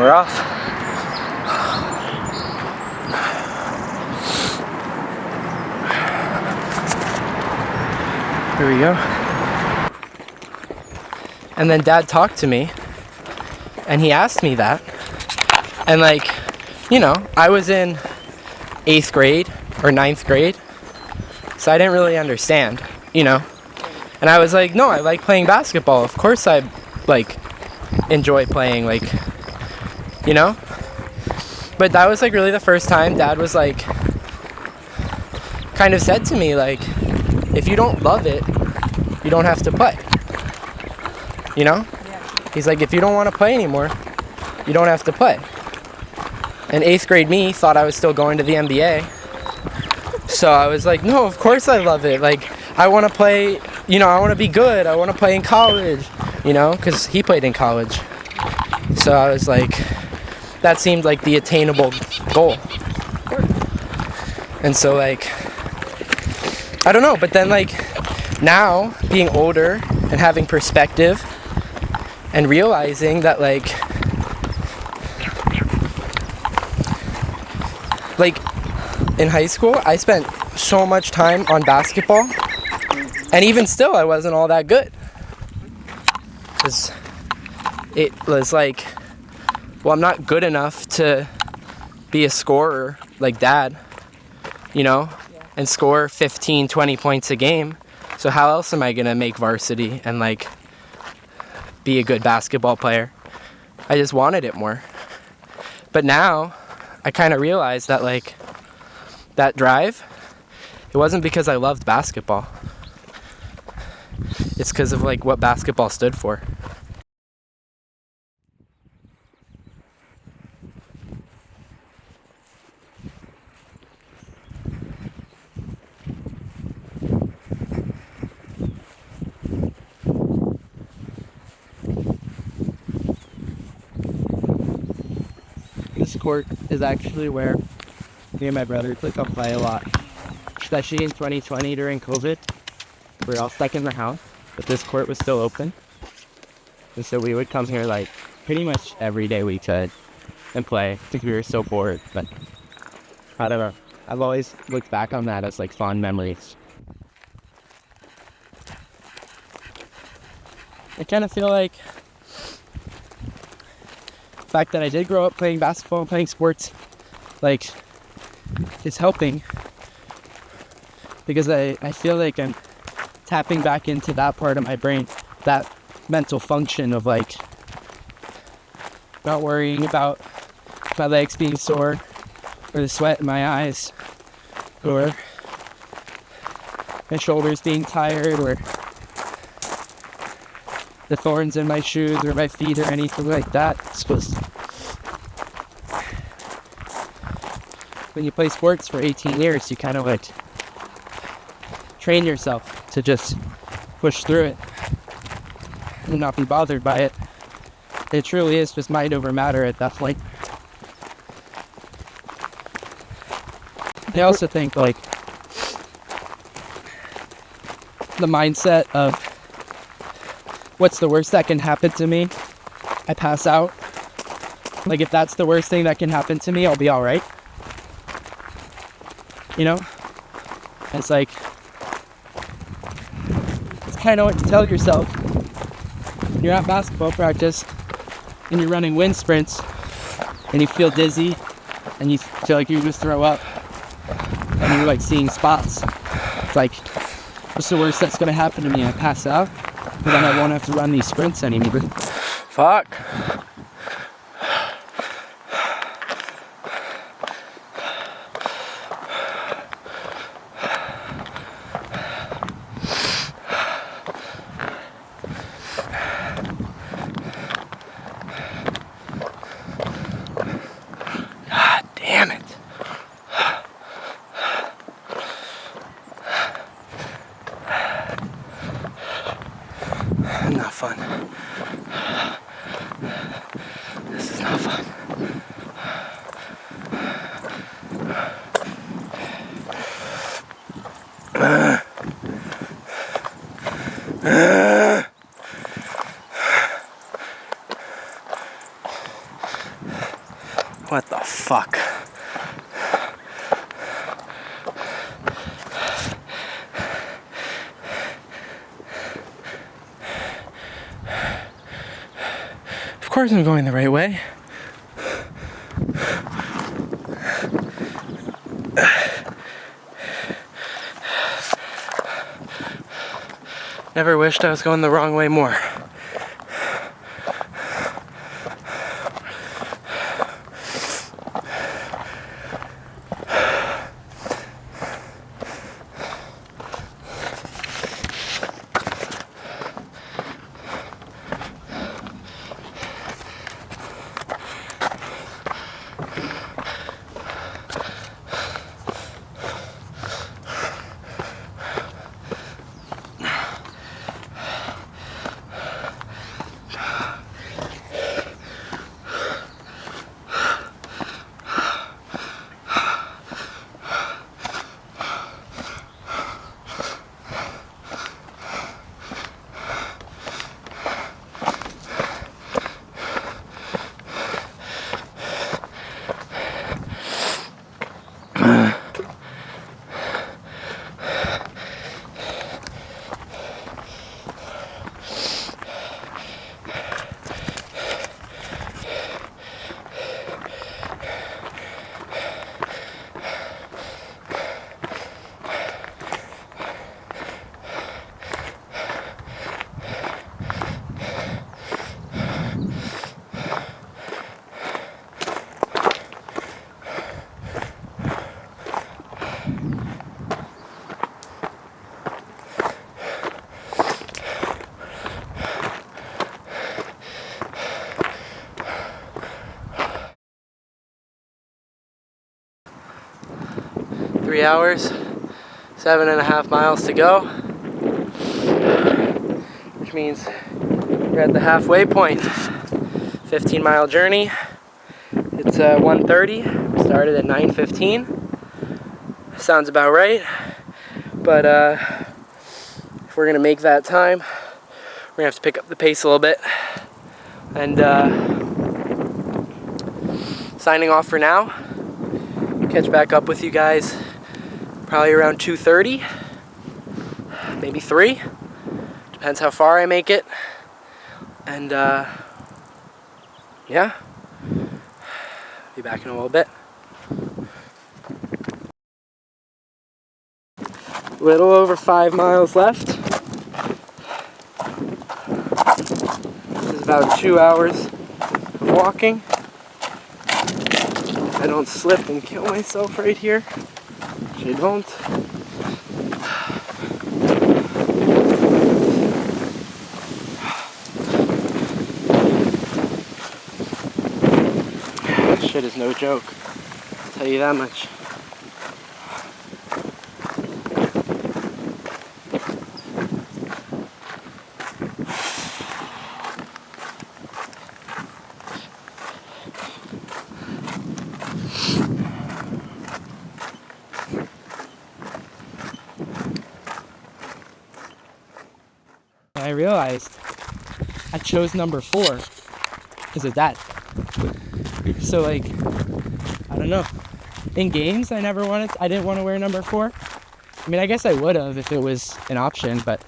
We're off. Here we go. And then Dad talked to me, and he asked me that. And like, I was in 8th grade or 9th grade, so I didn't really understand, And I was like, no, I like playing basketball. Of course I, enjoy playing, But that was, really the first time Dad was, kind of said to me, if you don't love it, you don't have to play. He's like, if you don't want to play anymore, you don't have to play. And 8th grade me thought I was still going to the NBA. So I was like, no, of course I love it. I want to play, I want to be good. I want to play in college, because he played in college. So I was like, that seemed like the attainable goal. And so I don't know, but then now being older and having perspective and realizing that in high school I spent so much time on basketball, and even still I wasn't all that good. It was I'm not good enough to be a scorer like Dad, and score 15, 20 points a game. So how else am I gonna make varsity and be a good basketball player? I just wanted it more. But now I kind of realized that that drive, it wasn't because I loved basketball. It's because of what basketball stood for. This court is actually where me and my brother come play a lot. Especially in 2020 during COVID. We were all stuck in the house, but this court was still open. And so we would come here pretty much every day we could and play because we were so bored. But I don't know. I've always looked back on that as fond memories. I kind of feel the fact that I did grow up playing basketball and playing sports is helping, because I feel I'm tapping back into that part of my brain, that mental function of not worrying about my legs being sore or the sweat in my eyes or my shoulders being tired or the thorns in my shoes or my feet or anything like that. It's just when you play sports for 18 years, you kind of train yourself to just push through it and not be bothered by it. It truly is just mind over matter at that point. I also think the mindset of what's the worst that can happen to me? I pass out. If that's the worst thing that can happen to me, I'll be alright. It's it's kind of what to tell yourself. You're at basketball practice and you're running wind sprints and you feel dizzy and you feel like you're going to throw up and you're seeing spots. It's what's the worst that's going to happen to me? I pass out, but then I won't have to run these sprints anymore. Fuck. Not fun. This is not fun. course I'm going the right way. Never wished I was going the wrong way more. Three hours, 7.5 miles to go, which means we're at the halfway point. 15-mile journey. It's 1:30. We started at 9:15. Sounds about right. But if we're gonna make that time, we're gonna have to pick up the pace a little bit. And signing off for now. Catch back up with you guys probably around 2:30, maybe 3. Depends how far I make it. And yeah, be back in a little bit. A little over 5 miles left. This is about 2 hours of walking. I don't slip and kill myself right here, which I don't. Shit is no joke, I'll tell you that much. I realized I chose number 4 because of that. So like, I don't know. In games, I didn't want to wear number 4. I mean, I guess I would have if it was an option, but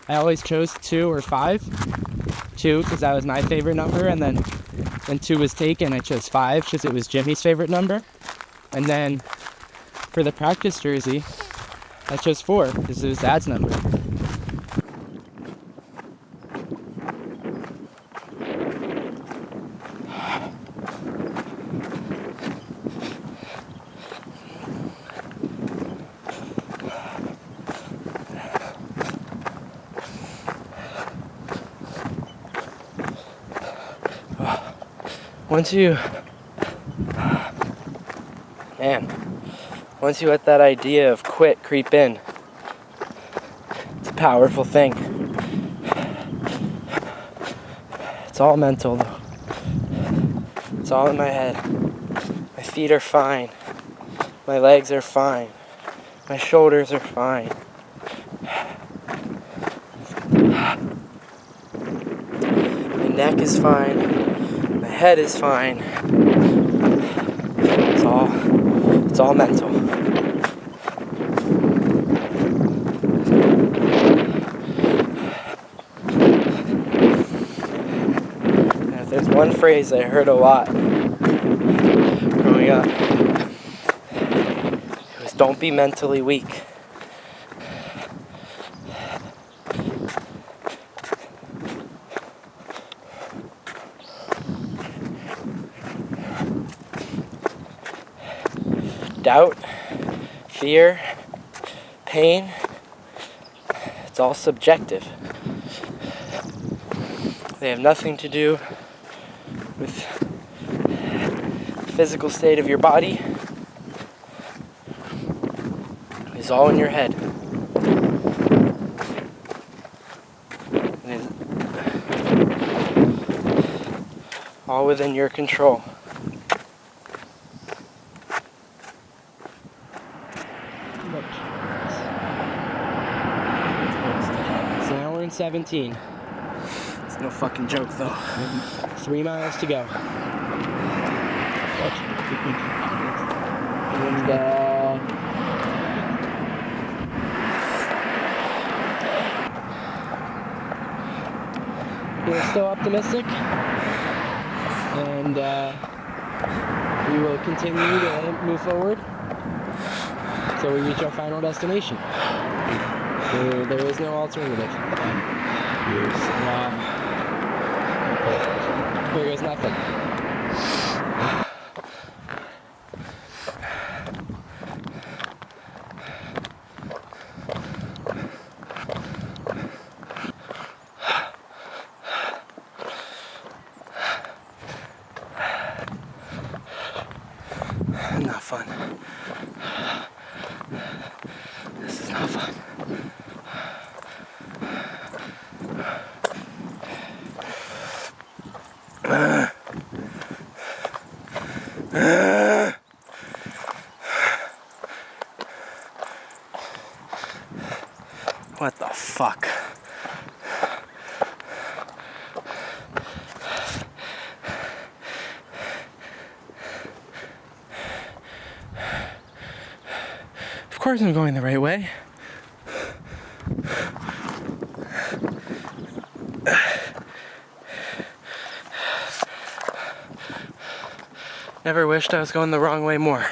I always chose 2 or 5. 2 because that was my favorite number, and then when 2 was taken, I chose 5 because it was Jimmy's favorite number. And then for the practice jersey, I chose 4 because it was Dad's number. Once you let that idea of quit creep in, it's a powerful thing. It's all mental though. It's all in my head. My feet are fine. My legs are fine. My shoulders are fine. My neck is fine. My head is fine. It's all mental. And if there's one phrase I heard a lot growing up. It was, don't be mentally weak. Doubt, fear, pain, it's all subjective. They have nothing to do with the physical state of your body. It's all in your head. And it's all within your control. It's an hour and 17. It's no fucking joke though. 3 miles to go. And we're still optimistic, and we will continue to move forward until we reach our final destination. There is no alternative. There goes nothing. Not fun. This is not fun. What the fuck? Of course I'm going the right way. Never wished I was going the wrong way more.